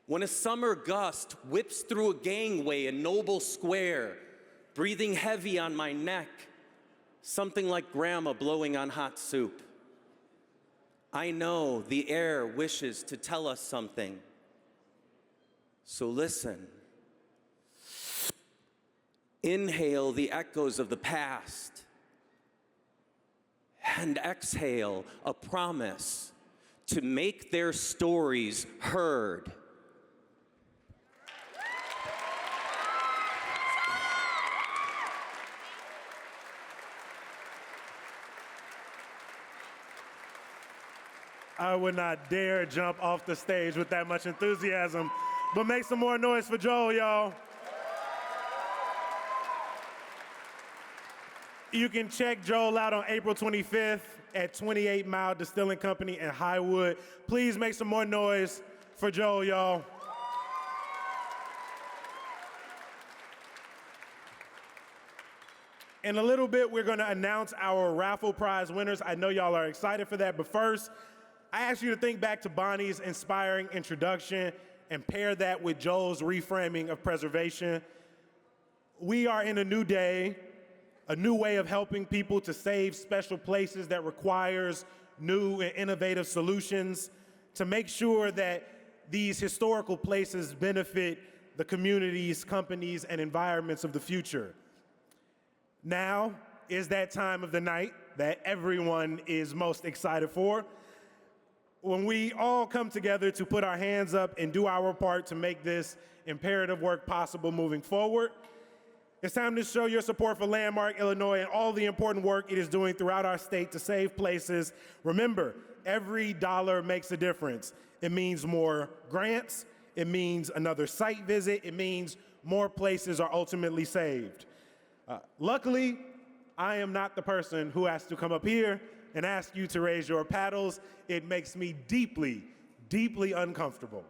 When a summer gust whips through a gangway in Noble Square, breathing heavy on my neck, something like grandma blowing on hot soup. I know the air wishes to tell us something. So listen. Inhale the echoes of the past and exhale a promise to make their stories heard. I would not dare jump off the stage with that much enthusiasm, but make some more noise for Joel, y'all. You can check Joel out on April 25th at 28 Mile Distilling Company in Highwood. Please make some more noise for Joel, y'all. In a little bit, we're going to announce our raffle prize winners. I know y'all are excited for that, but first, I ask you to think back to Bonnie's inspiring introduction and pair that with Joel's reframing of preservation. We are in a new day, a new way of helping people to save special places that requires new and innovative solutions to make sure that these historical places benefit the communities, companies, and environments of the future. Now is that time of the night that everyone is most excited for, when we all come together to put our hands up and do our part to make this imperative work possible moving forward. It's time to show your support for Landmark Illinois and all the important work it is doing throughout our state to save places. Remember, every dollar makes a difference. It means more grants, it means another site visit, it means more places are ultimately saved. Luckily, I am not the person who has to come up here and ask you to raise your paddles. It makes me deeply, deeply uncomfortable.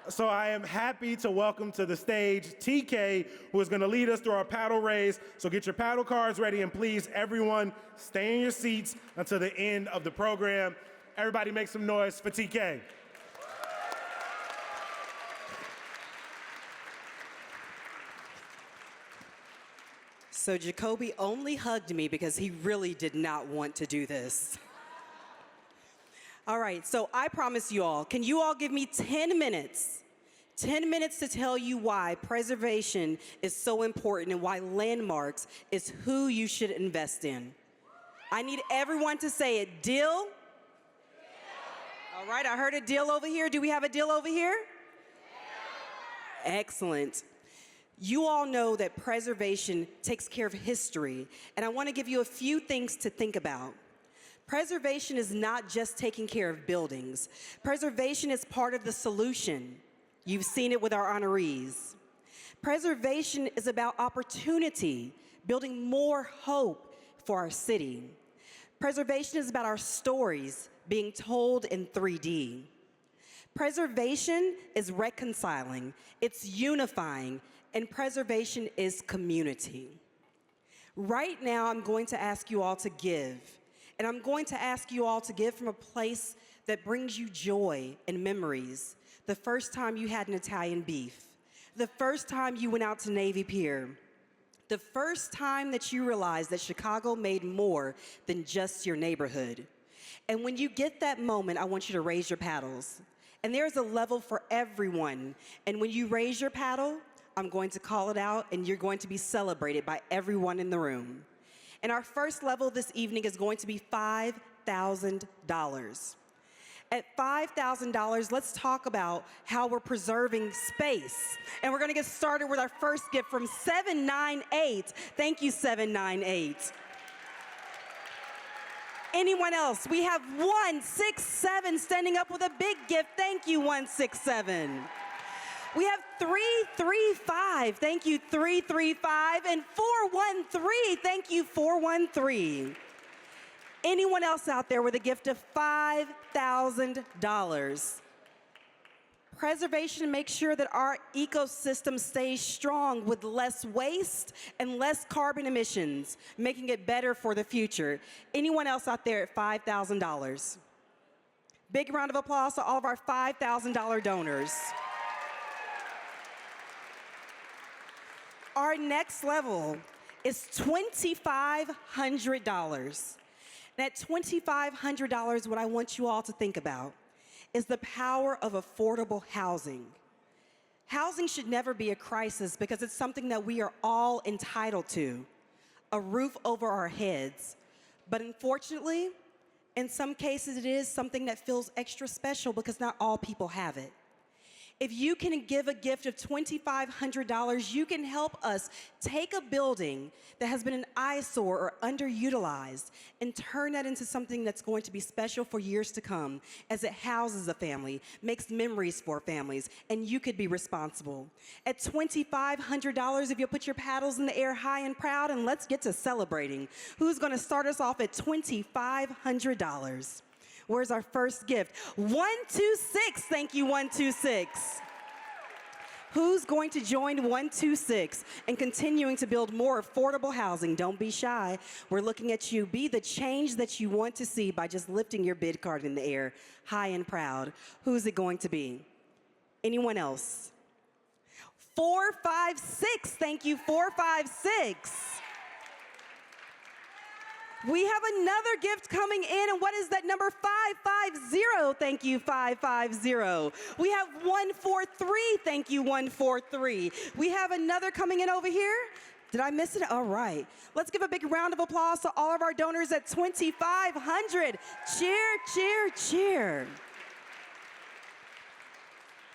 So I am happy to welcome to the stage TK, who is going to lead us through our paddle raise. So get your paddle cards ready, and please, everyone, stay in your seats until the end of the program. Everybody make some noise for TK. So Jacoby only hugged me because he really did not want to do this. All right, so I promise you all, can you all give me 10 minutes? 10 minutes to tell you why preservation is so important and why landmarks is who you should invest in. I need everyone to say it. Deal? Deal. All right, I heard a deal over here. Do we have a deal over here? Deal. Excellent. You all know that preservation takes care of history, and I want to give you a few things to think about. Preservation is not just taking care of buildings. Preservation is part of the solution. You've seen it with our honorees. Preservation is about opportunity, building more hope for our city. Preservation is about our stories being told in 3D. Preservation is reconciling, it's unifying, and preservation is community. Right now, I'm going to ask you all to give. And I'm going to ask you all to give from a place that brings you joy and memories. The first time you had an Italian beef. The first time you went out to Navy Pier. The first time that you realized that Chicago made more than just your neighborhood. And when you get that moment, I want you to raise your paddles. And there's a level for everyone. And when you raise your paddle, I'm going to call it out, and you're going to be celebrated by everyone in the room. And our first level this evening is going to be $5,000. At $5,000, let's talk about how we're preserving space. And we're going to get started with our first gift from 798. Thank you, 798. Anyone else? We have 167 standing up with a big gift. Thank you, 167. We have 335, thank you, 335, and 413, thank you, 413. Anyone else out there with a gift of $5,000? Preservation makes sure that our ecosystem stays strong with less waste and less carbon emissions, making it better for the future. Anyone else out there at $5,000? Big round of applause to all of our $5,000 donors. Our next level is $2,500. And at $2,500, what I want you all to think about is the power of affordable housing. Housing should never be a crisis because it's something that we are all entitled to, a roof over our heads. But unfortunately, in some cases, it is something that feels extra special because not all people have it. If you can give a gift of $2,500, you can help us take a building that has been an eyesore or underutilized and turn that into something that's going to be special for years to come as it houses a family, makes memories for families, and you could be responsible. At $2,500, if you'll put your paddles in the air high and proud, and let's get to celebrating. Who's going to start us off at $2,500? Where's our first gift? 126, thank you, 126. Who's going to join 126 in continuing to build more affordable housing? Don't be shy. We're looking at you. Be the change that you want to see by just lifting your bid card in the air, high and proud. Who's it going to be? Anyone else? 456. Thank you, 456. We have another gift coming in, and what is that number? 550. Thank you, 550. We have 143. Thank you, 143. We have another coming in over here. Did I miss it? All right. Let's give a big round of applause to all of our donors at 2,500. Cheer, cheer, cheer.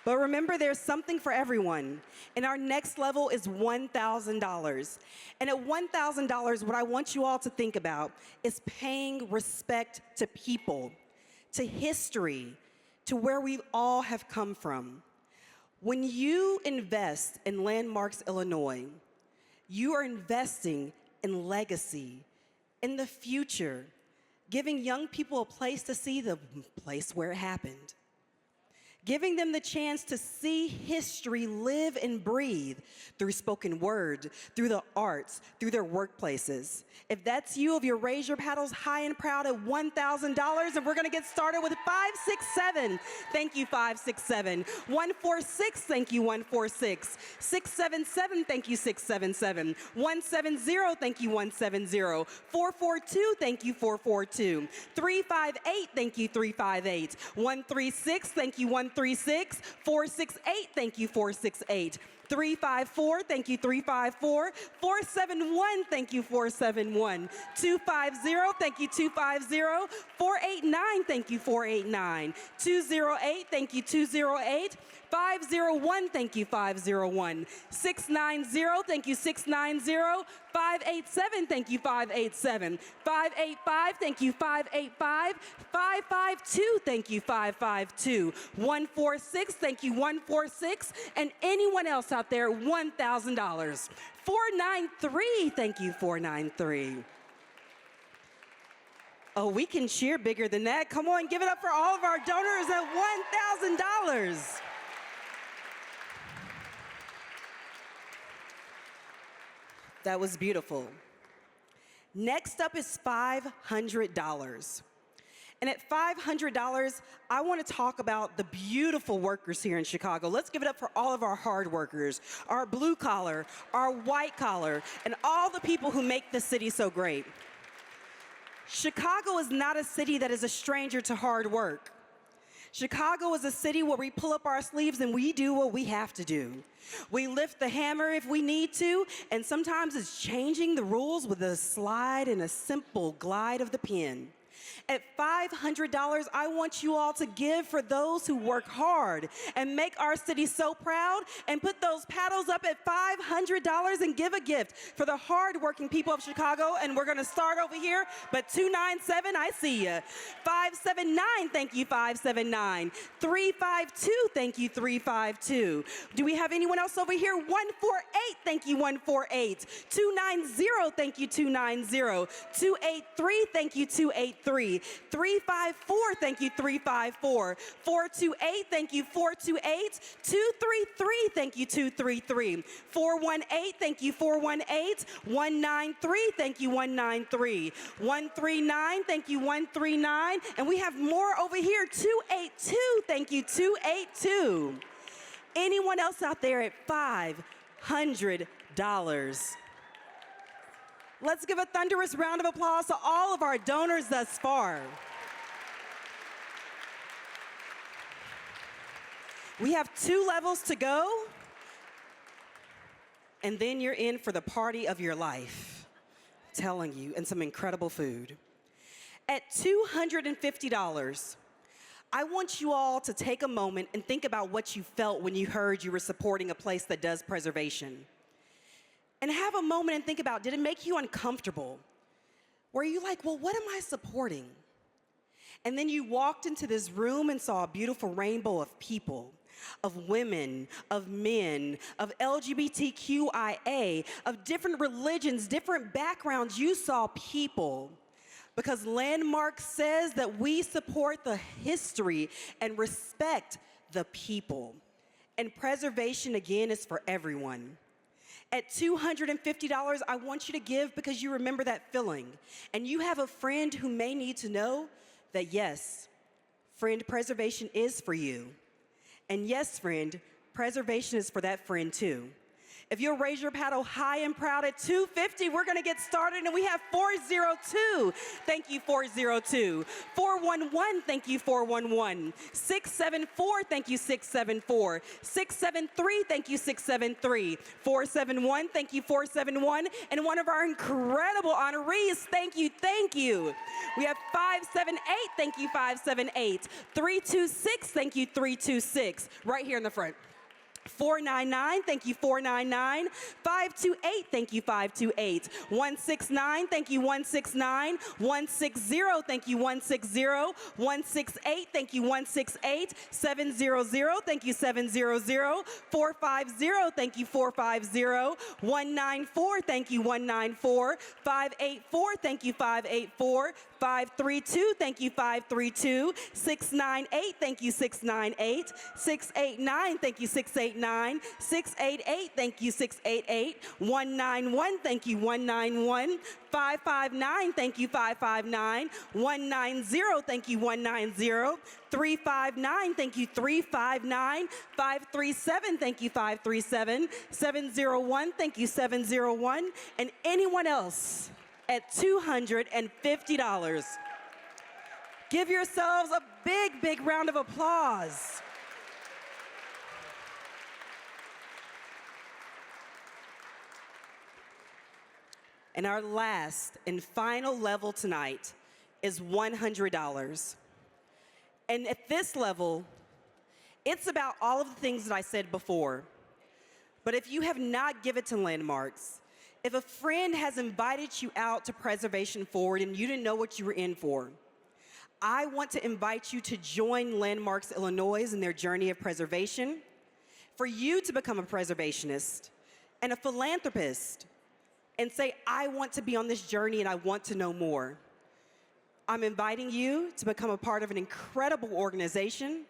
But remember, there's something for everyone. And our next level is $1,000. And at $1,000, what I want you all to think about is paying respect to people, to history, to where we all have come from. When you invest in Landmarks, Illinois, you are investing in legacy, in the future, giving young people a place to see the place where it happened. Giving them the chance to see history live and breathe through spoken word, through the arts, through their workplaces. If that's you, if you raise your paddles high and proud at $1,000, and we're gonna get started with 567. Thank you, 567. 146, thank you, 146. 677, thank you, 677. 170, thank you, 170. 442, thank you, 442. 358, thank you, 358. 136, thank you, 136. 468, thank you, 468. 354, thank you, 354. 471, thank you, 471. 250, thank you, 250. 489, thank you, 489. 208, thank you, 208. 501, thank you, 501. 690, thank you, 690. 587, thank you, 587. 585, thank you, 585. 552, thank you, 552. 146, thank you, 146. And anyone else out there, $1,000. 493, thank you, 493. Oh, we can cheer bigger than that. Come on, give it up for all of our donors at $1,000. That was beautiful. Next up is $500. And at $500, I want to talk about the beautiful workers here in Chicago. Let's give it up for all of our hard workers, our blue collar, our white collar, and all the people who make this city so great. Chicago is not a city that is a stranger to hard work. Chicago is a city where we pull up our sleeves and we do what we have to do. We lift the hammer if we need to, and sometimes it's changing the rules with a slide and a simple glide of the pen. At $500, I want you all to give for those who work hard and make our city so proud, and put those paddles up at $500 and give a gift for the hardworking people of Chicago. And we're gonna start over here, but 297, I see you. 579, thank you, 579. 352, thank you, 352. Do we have anyone else over here? 148, thank you, 148. 290, thank you, 290. 283, thank you, 283. 354, thank you, 354. 428, thank you, 428. 233, thank you, 233. 418, thank you, 418. 193, thank you, 193. 139, thank you, 139. And we have more over here, 282, thank you, 282. Anyone else out there at $500? Let's give a thunderous round of applause to all of our donors thus far. We have 2 levels to go, and then you're in for the party of your life. I'm telling you, and some incredible food. At $250, I want you all to take a moment and think about what you felt when you heard you were supporting a place that does preservation. And have a moment and think about, did it make you uncomfortable? Were you like, well, what am I supporting? And then you walked into this room and saw a beautiful rainbow of people, of women, of men, of LGBTQIA, of different religions, different backgrounds. You saw people. Because Landmark says that we support the history and respect the people. And preservation, again, is for everyone. At $250, I want you to give because you remember that feeling. And you have a friend who may need to know that, yes, friend, preservation is for you. And yes, friend, preservation is for that friend too. If you'll raise your paddle high and proud at $250, we're gonna get started, and we have 402. Thank you, 402. 411, thank you, 411. 674, thank you, 674. 673, thank you, 673. 471, thank you, 471. And one of our incredible honorees, thank you, thank you. We have 578, thank you, 578. 326, thank you, 326. Right here in the front. 499, thank you, 499. 528, thank you, 528. 169, thank you, 169. 160, thank you, 160. 168, thank you, 168. 700, thank you, 700. 450, thank you, 450. 194, thank you, 194. 584, thank you, 584. 532, thank you, 532. 698, thank you, 698. 689, thank you, 689. 688, thank you, 688. 191, thank you, 191. 559, thank you, 559. 190, thank you, 190. 359, thank you, 359. 537, thank you, 537. 701, thank you, 701. And anyone else at $250. Give yourselves a big, big round of applause. And our last and final level tonight is $100. And at this level, it's about all of the things that I said before. But if you have not given to Landmarks, if a friend has invited you out to Preservation Forward and you didn't know what you were in for, I want to invite you to join Landmarks Illinois in their journey of preservation, for you to become a preservationist and a philanthropist and say, I want to be on this journey and I want to know more. I'm inviting you to become a part of an incredible organization,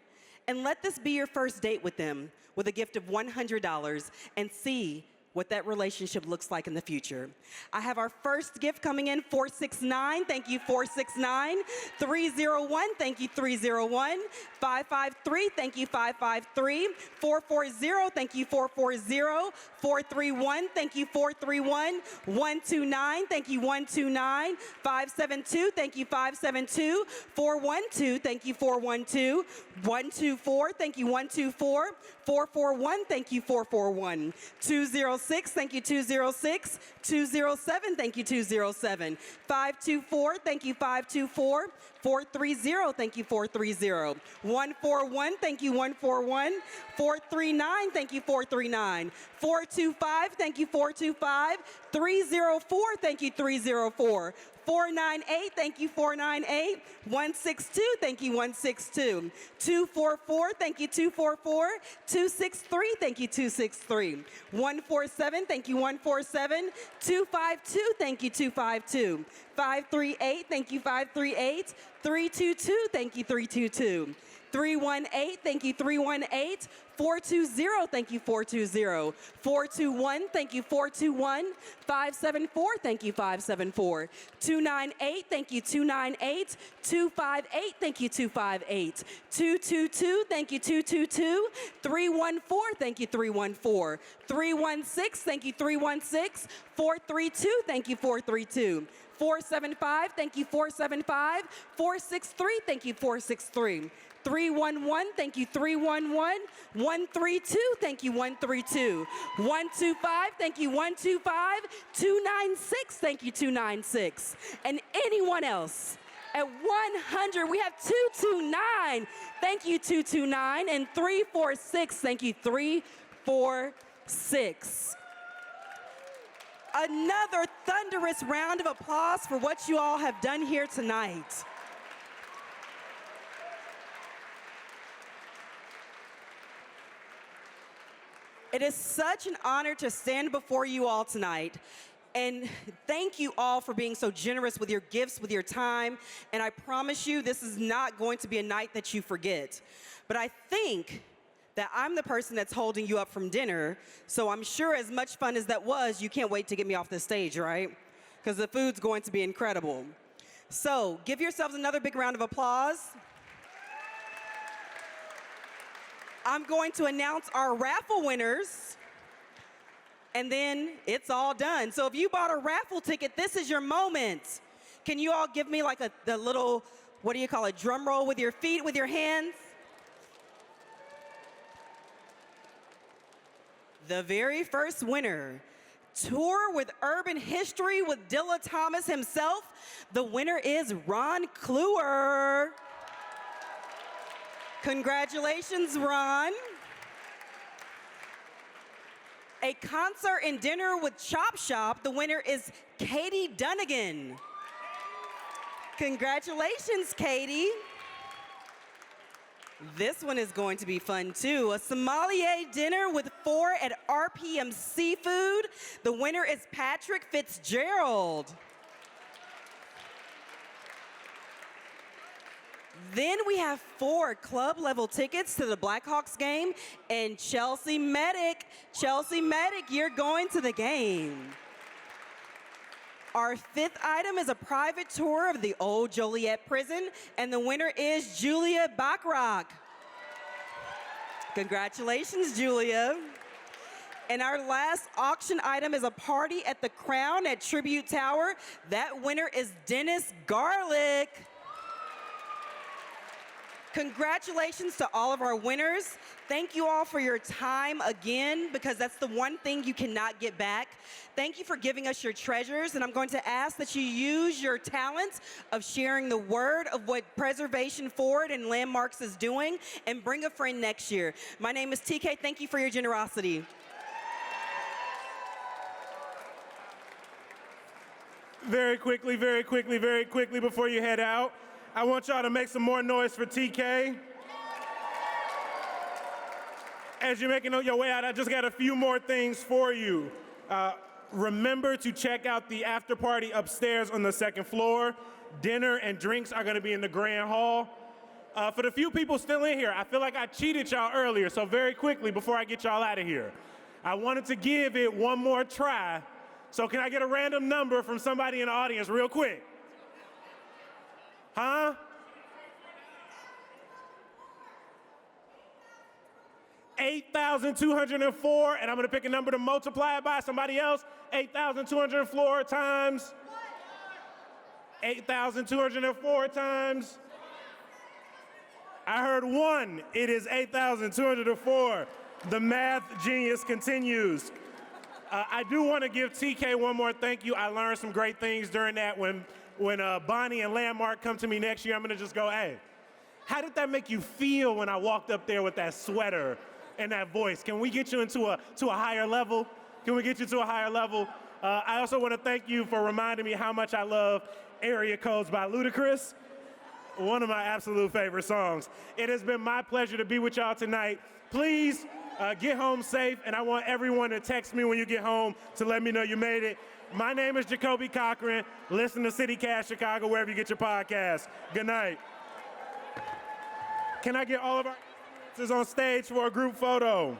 and let this be your first date with them with a gift of $100 and see what that relationship looks like in the future. I have our first gift coming in, 469, thank you, 469. 301, thank you, 301. 553, thank you, 553. 440, thank you, 440. 431, thank you, 431. 129, thank you, 129. 572, thank you, 572. 412, thank you, 412. 124, thank you, 124. 441, thank you, 441. 206, thank you, 206. 207, thank you, 207. 524, thank you, 524. 430, thank you, 430. 141, thank you, 141. 439, thank you, 439. 425, thank you, 425. 304, thank you, 304. 498, thank you, 498. 162, thank you, 162. 244, thank you, 244. 263, thank you, 263. 147, thank you, 147. 252, thank you, 252. 538, thank you, 538. 322, thank you, 322. 318, thank you, 318. 420, thank you, 420. 421, thank you, 421. 574, thank you, 574. 298, thank you, 298. 258, thank you, 258. 222, thank you, 222. 314, thank you, 314. 316, thank you, 316. 432, thank you, 432. 475, thank you, 475. 463, thank you, 463. 311, thank you, 311. 132, thank you, 132. 125, thank you, 125. 296, thank you, 296. And anyone else at 100, we have 229, thank you, 229. And 346, thank you, 346. Another thunderous round of applause for what you all have done here tonight. It is such an honor to stand before you all tonight. And thank you all for being so generous with your gifts, with your time. And I promise you, this is not going to be a night that you forget. But I think that I'm the person that's holding you up from dinner. So I'm sure as much fun as that was, you can't wait to get me off the stage, right? Because the food's going to be incredible. So give yourselves another big round of applause. I'm going to announce our raffle winners, and then it's all done. So if you bought a raffle ticket, this is your moment. Can you all give me like the little, what do you call it, drum roll with your feet, with your hands? The very first winner, Tour with Urban History with Dilla Thomas himself. The winner is Ron Kluwer. Congratulations, Ron. A concert and dinner with Chop Shop. The winner is Katie Dunnigan. Congratulations, Katie. This one is going to be fun too. A sommelier dinner with 4 at RPM Seafood. The winner is Patrick Fitzgerald. Then we have 4 club level tickets to the Blackhawks game, and Chelsea Medic. Chelsea Medic, you're going to the game. Our 5th item is a private tour of the old Joliet prison, and the winner is Julia Bachrach. Congratulations, Julia. And our last auction item is a party at the Crown at Tribute Tower. That winner is Dennis Garlick. Congratulations to all of our winners. Thank you all for your time again, because that's the one thing you cannot get back. Thank you for giving us your treasures, and I'm going to ask that you use your talents of sharing the word of what Preservation Forward and Landmarks is doing, and bring a friend next year. My name is TK. Thank you for your generosity. Very quickly, before you head out, I want y'all to make some more noise for TK. As you're making your way out, I just got a few more things for you. Remember to check out the after party upstairs on the 2nd floor. Dinner and drinks are gonna be in the grand hall. For the few people still in here, I feel like I cheated y'all earlier, so very quickly before I get y'all out of here, I wanted to give it one more try. So can I get a random number from somebody in the audience real quick? Huh? 8,204, and I'm gonna pick a number to multiply it by. Somebody else? 8,204 times. 8,204 times. I heard 1. It is 8,204. The math genius continues. I do want to give TK one more thank you. I learned some great things during that. When Bonnie and Landmark come to me next year, I'm gonna just go, hey, how did that make you feel when I walked up there with that sweater and that voice? Can we get you to a higher level? Can we get you to a higher level? I also want to thank you for reminding me how much I love Area Codes by Ludacris, one of my absolute favorite songs. It has been my pleasure to be with y'all tonight. Please get home safe, and I want everyone to text me when you get home to let me know you made it. My name is Jacoby Cochran. Listen to CityCast Chicago wherever you get your podcasts. Good night. Can I get all of our on stage for a group photo?